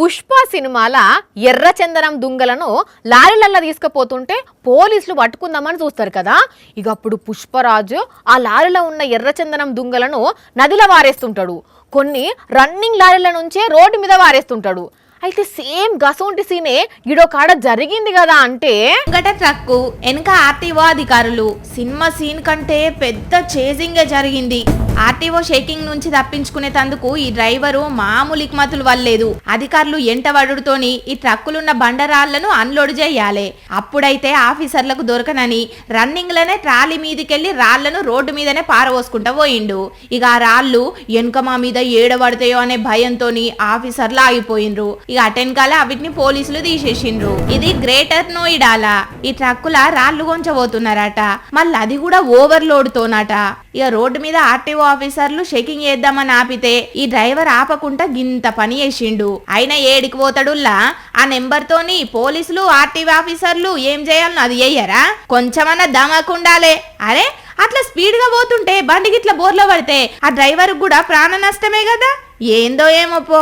పుష్ప సినిమాల ఎర్రచందనం దుంగలను లారీలల్లో తీసుకుపోతుంటే పోలీసులు పట్టుకుందామని చూస్తారు కదా. ఇక అప్పుడు పుష్పరాజు ఆ లారీలో ఉన్న ఎర్రచందనం దుంగలను నదిలో వారేస్తుంటాడు. కొన్ని రన్నింగ్ లారీల నుంచే రోడ్డు మీద వారేస్తుంటాడు. అయితే సేమ్ గసోంటి సీనే ఇడో కాడ జరిగింది కదా. అంటే ట్రక్కు వెనక ఆర్టీఓ అధికారులు సినిమా సీన్ కంటే పెద్ద చేజింగే జరిగింది. ఆర్టీఓ షేకింగ్ నుంచి తప్పించుకునేందుకు ఈ డ్రైవరు మామూలు ఇక్మతులు వల్లేదు. అధికారులు ఎంటవడుతోని ఈ ట్రక్కులున్న బండరాళ్లను అన్లోడ్ చేయాలి. అప్పుడైతే ఆఫీసర్లకు దొరకనని రన్నింగ్లనే ట్రాలీ మీదకెళ్లి రాళ్లను రోడ్డు మీదనే పారవోసుకుంటా పోయిండు. ఇక ఆ రాళ్లు వెనుక మా మీద ఏడబడతాయో అనే భయంతోని ఆఫీసర్లు ఆగిపోయిండ్రు. ఇక అటెన్కాల వీటిని పోలీసులు తీసేసిండ్రు. ఇది గ్రేటర్ నోయిడాలా ఈ ట్రక్కుల రాళ్లు కొంచబోతున్నారట. మళ్ళీ అది కూడా ఓవర్లోడ్ తోనట. ఇక రోడ్డు మీద ఆర్టీఓ ఆఫీసర్లు చెకింగ్ చేద్దామని ఆపితే ఈ డ్రైవర్ ఆపకుండా గింత పని చేసిండు. అయినా ఏడికి పోతాడుల్లా ఆ నెంబర్ తోని పోలీసులు ఆర్టీఓ ఆఫీసర్లు ఏం చేయాలనో అది చెయ్యరా? కొంచెమన్నా దమకుండాలే. అరే అట్లా స్పీడ్ గా పోతుంటే బండికి ఇట్లా బోర్లో పడితే ఆ డ్రైవర్ కూడా ప్రాణ నష్టమే కదా. ఏందో ఏమో పో.